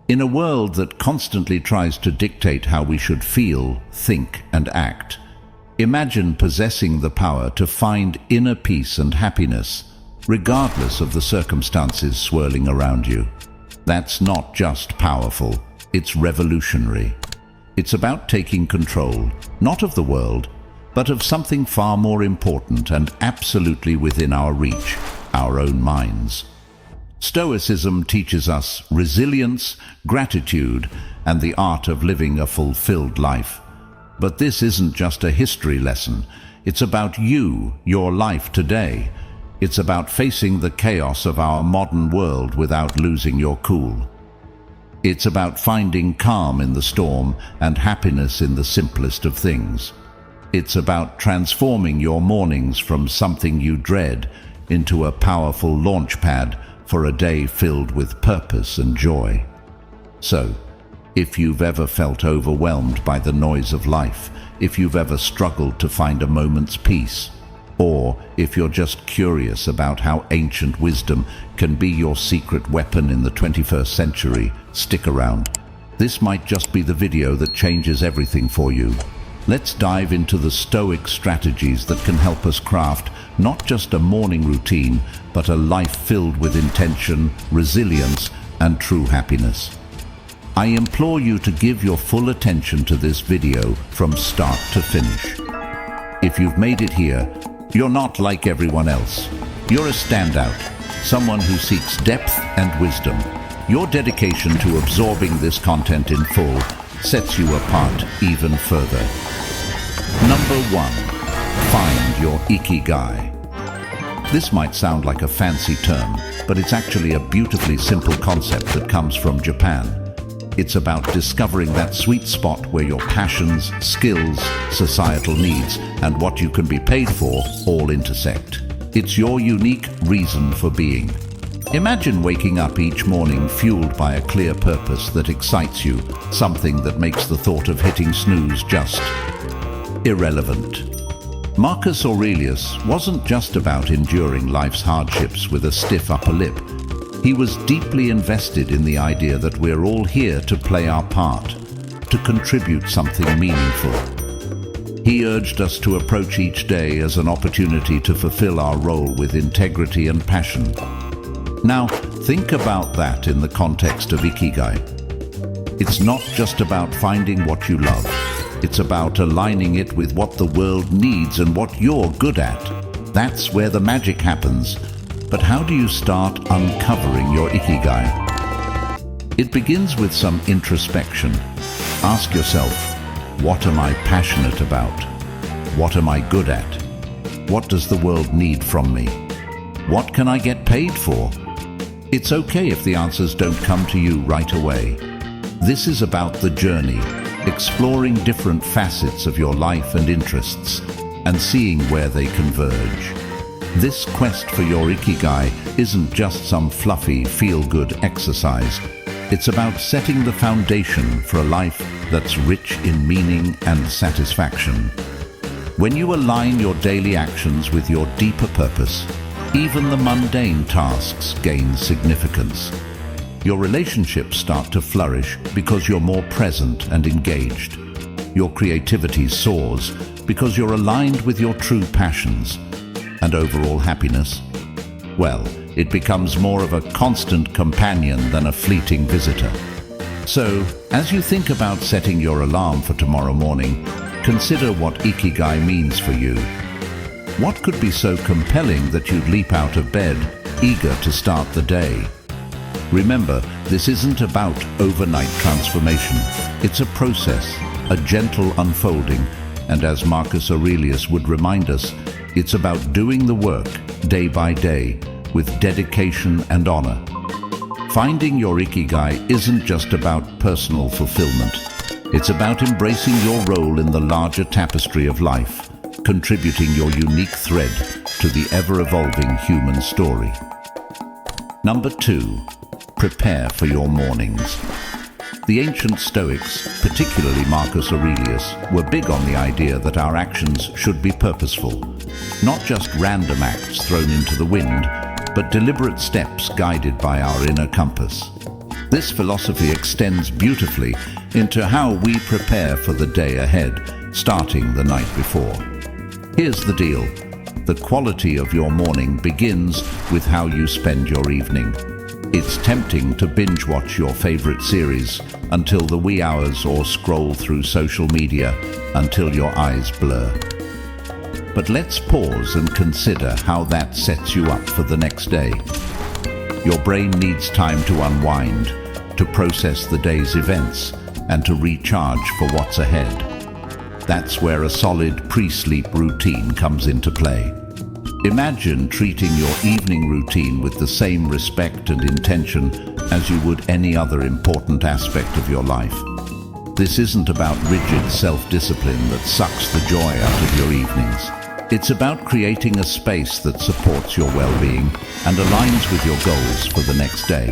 In a world that constantly tries to dictate how we should feel, think, and act, imagine possessing the power to find inner peace and happiness, regardless of the circumstances swirling around you. That's not just powerful, it's revolutionary. It's about taking control, not of the world, but of something far more important and absolutely within our reach, our own minds. Stoicism teaches us resilience, gratitude, and the art of living a fulfilled life. But this isn't just a history lesson. It's about you, your life today. It's about facing the chaos of our modern world without losing your cool. It's about finding calm in the storm and happiness in the simplest of things. It's about transforming your mornings from something you dread into a powerful launchpad for a day filled with purpose and joy. So, if you've ever felt overwhelmed by the noise of life, if you've ever struggled to find a moment's peace, or if you're just curious about how ancient wisdom can be your secret weapon in the 21st century, stick around. This might just be the video that changes everything for you. Let's dive into the Stoic strategies that can help us craft not just a morning routine, but a life filled with intention, resilience, and true happiness. I implore you to give your full attention to this video from start to finish. If you've made it here, you're not like everyone else. You're a standout, someone who seeks depth and wisdom. Your dedication to absorbing this content in full sets you apart even further. Number 1. Find your Ikigai. This might sound like a fancy term, but it's actually a beautifully simple concept that comes from Japan. It's about discovering that sweet spot where your passions, skills, societal needs, and what you can be paid for all intersect. It's your unique reason for being. Imagine waking up each morning fueled by a clear purpose that excites you, something that makes the thought of hitting snooze just irrelevant. Marcus Aurelius wasn't just about enduring life's hardships with a stiff upper lip. He was deeply invested in the idea that we're all here to play our part, to contribute something meaningful. He urged us to approach each day as an opportunity to fulfill our role with integrity and passion. Now, think about that in the context of Ikigai. It's not just about finding what you love. It's about aligning it with what the world needs and what you're good at. That's where the magic happens. But how do you start uncovering your Ikigai? It begins with some introspection. Ask yourself, what am I passionate about? What am I good at? What does the world need from me? What can I get paid for? It's okay if the answers don't come to you right away. This is about the journey, exploring different facets of your life and interests, and seeing where they converge. This quest for your Ikigai isn't just some fluffy, feel-good exercise. It's about setting the foundation for a life that's rich in meaning and satisfaction. When you align your daily actions with your deeper purpose, even the mundane tasks gain significance. Your relationships start to flourish because you're more present and engaged. Your creativity soars because you're aligned with your true passions. And overall happiness? Well, it becomes more of a constant companion than a fleeting visitor. So, as you think about setting your alarm for tomorrow morning, consider what Ikigai means for you. What could be so compelling that you'd leap out of bed, eager to start the day? Remember, this isn't about overnight transformation. It's a process, a gentle unfolding, and as Marcus Aurelius would remind us, it's about doing the work, day by day, with dedication and honor. Finding your Ikigai isn't just about personal fulfillment. It's about embracing your role in the larger tapestry of life, contributing your unique thread to the ever-evolving human story. Number 2. Prepare for your mornings. The ancient Stoics, particularly Marcus Aurelius, were big on the idea that our actions should be purposeful, not just random acts thrown into the wind, but deliberate steps guided by our inner compass. This philosophy extends beautifully into how we prepare for the day ahead, starting the night before. Here's the deal. The quality of your morning begins with how you spend your evening. It's tempting to binge watch your favorite series until the wee hours or scroll through social media until your eyes blur. But let's pause and consider how that sets you up for the next day. Your brain needs time to unwind, to process the day's events, and to recharge for what's ahead. That's where a solid pre-sleep routine comes into play. Imagine treating your evening routine with the same respect and intention as you would any other important aspect of your life. This isn't about rigid self-discipline that sucks the joy out of your evenings. It's about creating a space that supports your well-being and aligns with your goals for the next day.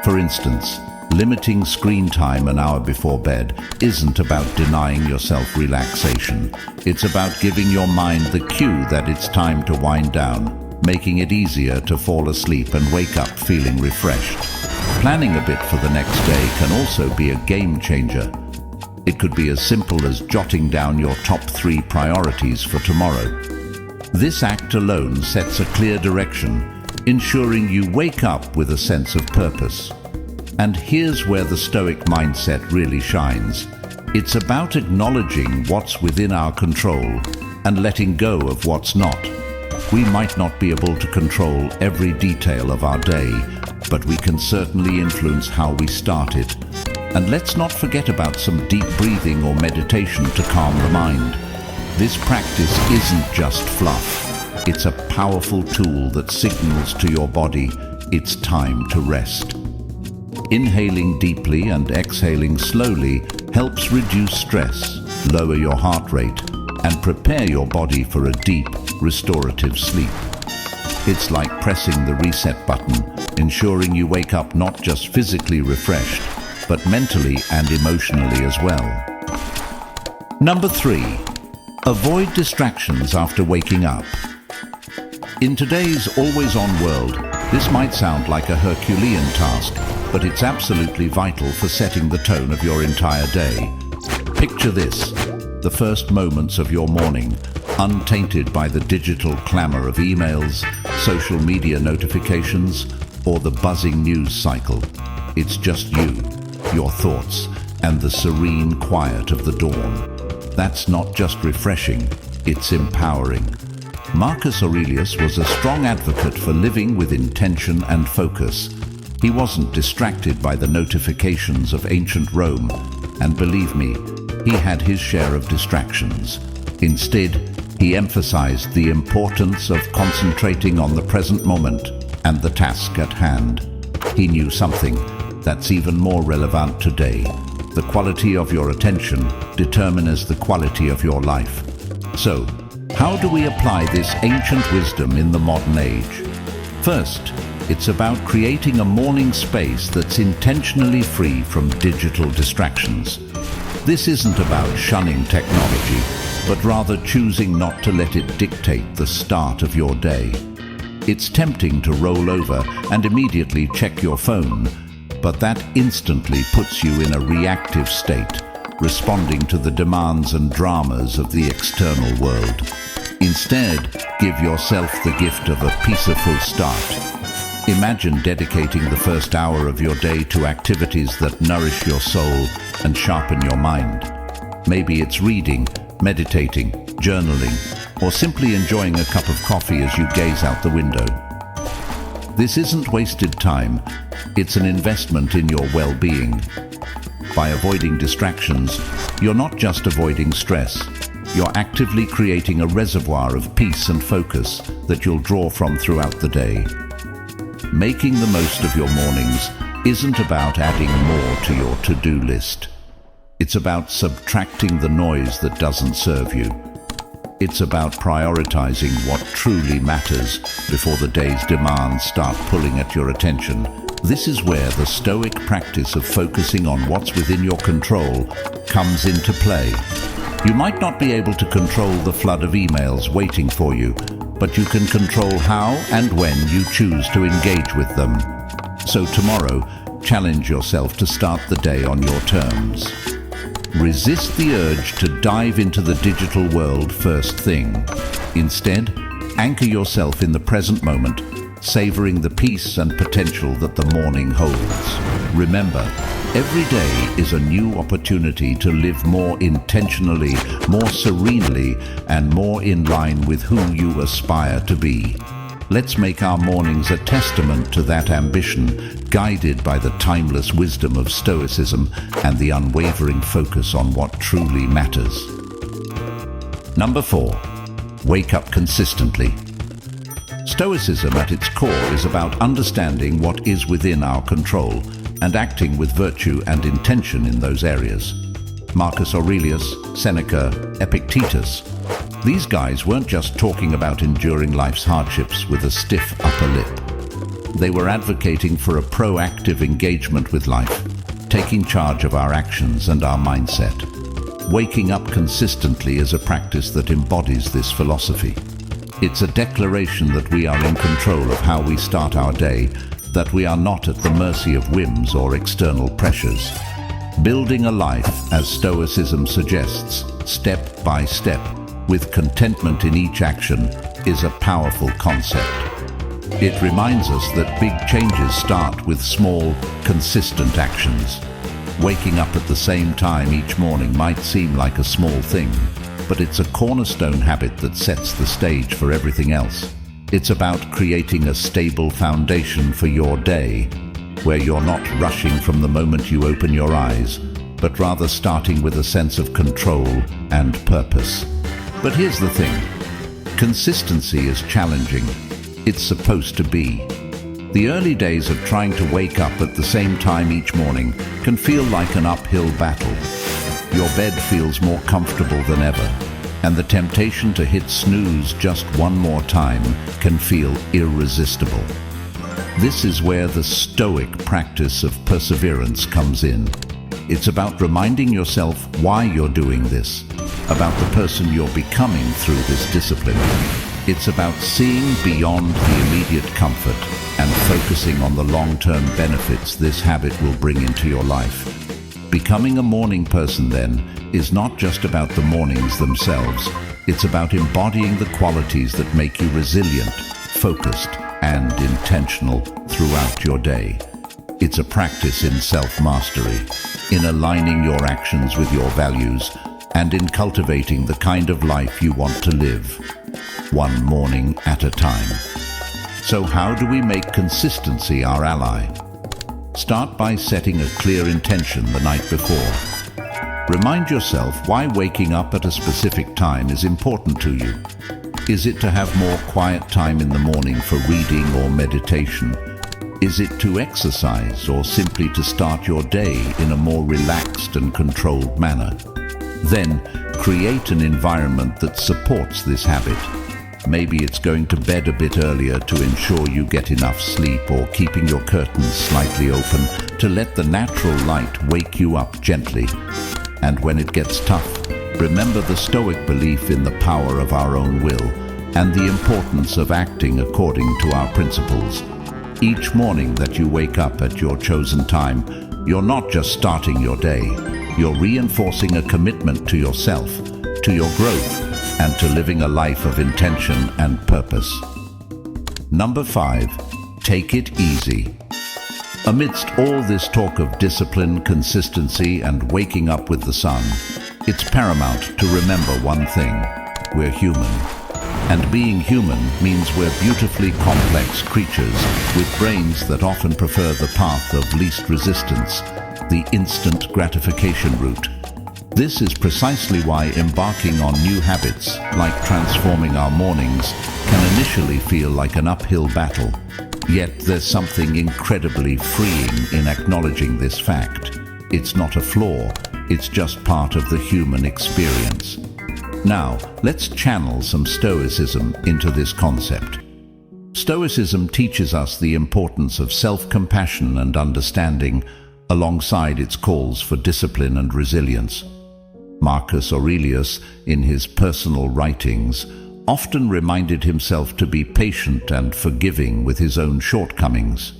For instance, limiting screen time an hour before bed isn't about denying yourself relaxation. It's about giving your mind the cue that it's time to wind down, making it easier to fall asleep and wake up feeling refreshed. Planning a bit for the next day can also be a game changer. It could be as simple as jotting down your top 3 priorities for tomorrow. This act alone sets a clear direction, ensuring you wake up with a sense of purpose. And here's where the Stoic mindset really shines. It's about acknowledging what's within our control and letting go of what's not. We might not be able to control every detail of our day, but we can certainly influence how we start it. And let's not forget about some deep breathing or meditation to calm the mind. This practice isn't just fluff. It's a powerful tool that signals to your body it's time to rest. Inhaling deeply and exhaling slowly helps reduce stress, lower your heart rate, and prepare your body for a deep, restorative sleep. It's like pressing the reset button, ensuring you wake up not just physically refreshed, but mentally and emotionally as well. Number 3. Avoid distractions after waking up. In today's always-on world, this might sound like a Herculean task, but it's absolutely vital for setting the tone of your entire day. Picture this: the first moments of your morning, untainted by the digital clamor of emails, social media notifications, or the buzzing news cycle. It's just you, your thoughts, and the serene quiet of the dawn. That's not just refreshing, it's empowering. Marcus Aurelius was a strong advocate for living with intention and focus. He wasn't distracted by the notifications of ancient Rome, and believe me, he had his share of distractions. Instead, he emphasized the importance of concentrating on the present moment and the task at hand. He knew something that's even more relevant today. The quality of your attention determines the quality of your life. So, how do we apply this ancient wisdom in the modern age? First, it's about creating a morning space that's intentionally free from digital distractions. This isn't about shunning technology, but rather choosing not to let it dictate the start of your day. It's tempting to roll over and immediately check your phone, but that instantly puts you in a reactive state, responding to the demands and dramas of the external world. Instead, give yourself the gift of a peaceful start. Imagine dedicating the first hour of your day to activities that nourish your soul and sharpen your mind. Maybe it's reading, meditating, journaling, or simply enjoying a cup of coffee as you gaze out the window. This isn't wasted time, it's an investment in your well-being. By avoiding distractions, you're not just avoiding stress, you're actively creating a reservoir of peace and focus that you'll draw from throughout the day. Making the most of your mornings isn't about adding more to your to-do list. It's about subtracting the noise that doesn't serve you. It's about prioritizing what truly matters before the day's demands start pulling at your attention. This is where the Stoic practice of focusing on what's within your control comes into play. You might not be able to control the flood of emails waiting for you, but you can control how and when you choose to engage with them. So tomorrow, Challenge yourself to start the day on your terms. Resist the urge to dive into the digital world first thing. Instead, anchor yourself in the present moment, savoring the peace and potential that the morning holds. Remember, every day is a new opportunity to live more intentionally, more serenely, and more in line with who you aspire to be. Let's make our mornings a testament to that ambition, guided by the timeless wisdom of Stoicism and the unwavering focus on what truly matters. Number 4. Wake up consistently. Stoicism at its core is about understanding what is within our control and acting with virtue and intention in those areas. Marcus Aurelius, Seneca, Epictetus. These guys weren't just talking about enduring life's hardships with a stiff upper lip. They were advocating for a proactive engagement with life, taking charge of our actions and our mindset. Waking up consistently is a practice that embodies this philosophy. It's a declaration that we are in control of how we start our day, that we are not at the mercy of whims or external pressures. Building a life, as Stoicism suggests, step by step, with contentment in each action, is a powerful concept. It reminds us that big changes start with small, consistent actions. Waking up at the same time each morning might seem like a small thing, but it's a cornerstone habit that sets the stage for everything else. It's about creating a stable foundation for your day, where you're not rushing from the moment you open your eyes, but rather starting with a sense of control and purpose. But here's the thing. Consistency is challenging. It's supposed to be. The early days of trying to wake up at the same time each morning can feel like an uphill battle. Your bed feels more comfortable than ever, and the temptation to hit snooze just one more time can feel irresistible. This is where the Stoic practice of perseverance comes in. It's about reminding yourself why you're doing this, about the person you're becoming through this discipline. It's about seeing beyond the immediate comfort and focusing on the long-term benefits this habit will bring into your life. Becoming a morning person, then, is not just about the mornings themselves. It's about embodying the qualities that make you resilient, focused, and intentional throughout your day. It's a practice in self-mastery, in aligning your actions with your values, and in cultivating the kind of life you want to live, one morning at a time. So how do we make consistency our ally? Start by setting a clear intention the night before. Remind yourself why waking up at a specific time is important to you. Is it to have more quiet time in the morning for reading or meditation? Is it to exercise or simply to start your day in a more relaxed and controlled manner? Then, create an environment that supports this habit. Maybe it's going to bed a bit earlier to ensure you get enough sleep, or keeping your curtains slightly open to let the natural light wake you up gently. And when it gets tough, remember the Stoic belief in the power of our own will and the importance of acting according to our principles. Each morning that you wake up at your chosen time, you're not just starting your day, you're reinforcing a commitment to yourself, to your growth, and to living a life of intention and purpose. Number 5, take it easy. Amidst all this talk of discipline, consistency, and waking up with the sun, it's paramount to remember one thing: we're human. And being human means we're beautifully complex creatures with brains that often prefer the path of least resistance, the instant gratification route. This is precisely why embarking on new habits, like transforming our mornings, can initially feel like an uphill battle. Yet there's something incredibly freeing in acknowledging this fact. It's not a flaw, it's just part of the human experience. Now, let's channel some Stoicism into this concept. Stoicism teaches us the importance of self-compassion and understanding, alongside its calls for discipline and resilience. Marcus Aurelius, in his personal writings, often reminded himself to be patient and forgiving with his own shortcomings.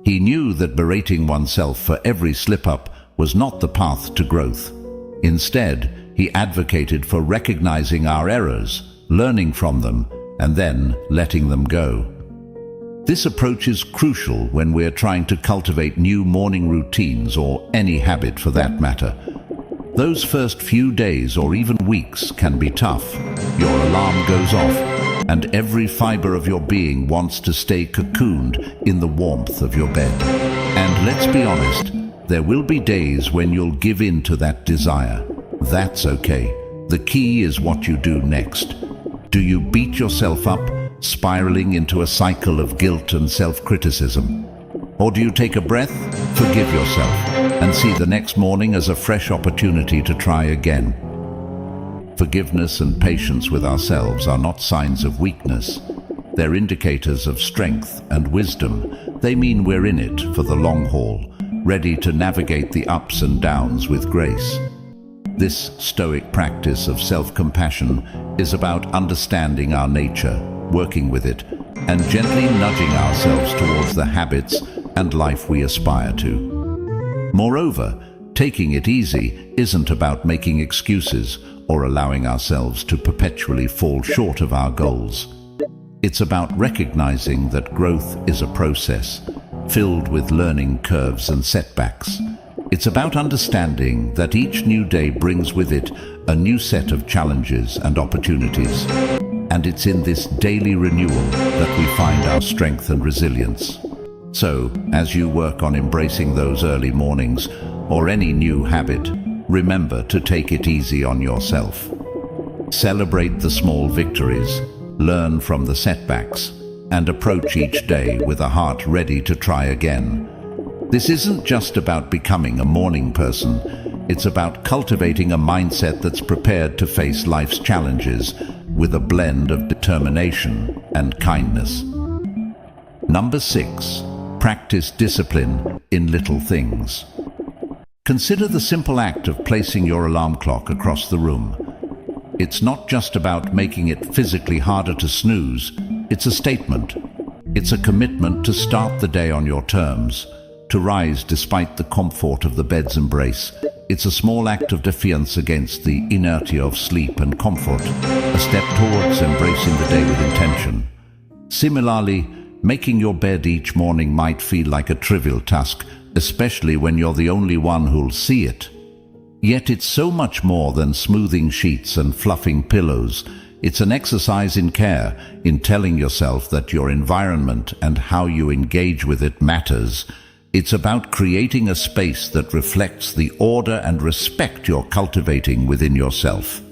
He knew that berating oneself for every slip-up was not the path to growth. Instead, he advocated for recognizing our errors, learning from them, and then letting them go. This approach is crucial when we're trying to cultivate new morning routines or any habit for that matter. Those first few days or even weeks can be tough. Your alarm goes off, and every fiber of your being wants to stay cocooned in the warmth of your bed. And let's be honest, there will be days when you'll give in to that desire. That's okay. The key is what you do next. Do you beat yourself up, spiraling into a cycle of guilt and self-criticism? Or do you take a breath, forgive yourself, and see the next morning as a fresh opportunity to try again? Forgiveness and patience with ourselves are not signs of weakness. They're indicators of strength and wisdom. They mean we're in it for the long haul, ready to navigate the ups and downs with grace. This stoic practice of self-compassion is about understanding our nature, working with it, and gently nudging ourselves towards the habits and life we aspire to. Moreover, taking it easy isn't about making excuses or allowing ourselves to perpetually fall short of our goals. It's about recognizing that growth is a process, filled with learning curves and setbacks. It's about understanding that each new day brings with it a new set of challenges and opportunities. And it's in this daily renewal that we find our strength and resilience. So, as you work on embracing those early mornings or any new habit, remember to take it easy on yourself. Celebrate the small victories, learn from the setbacks, and approach each day with a heart ready to try again. This isn't just about becoming a morning person. It's about cultivating a mindset that's prepared to face life's challenges with a blend of determination and kindness. Number 6. Practice discipline in little things. Consider the simple act of placing your alarm clock across the room. It's not just about making it physically harder to snooze. It's a statement. It's a commitment to start the day on your terms, to rise despite the comfort of the bed's embrace. It's a small act of defiance against the inertia of sleep and comfort, a step towards embracing the day with intention. Similarly, making your bed each morning might feel like a trivial task, especially when you're the only one who'll see it. Yet it's so much more than smoothing sheets and fluffing pillows. It's an exercise in care, in telling yourself that your environment and how you engage with it matters. It's about creating a space that reflects the order and respect you're cultivating within yourself.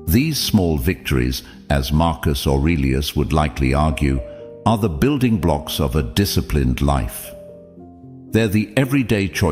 These small victories, as Marcus Aurelius would likely argue, are the building blocks of a disciplined life. They're the everyday choices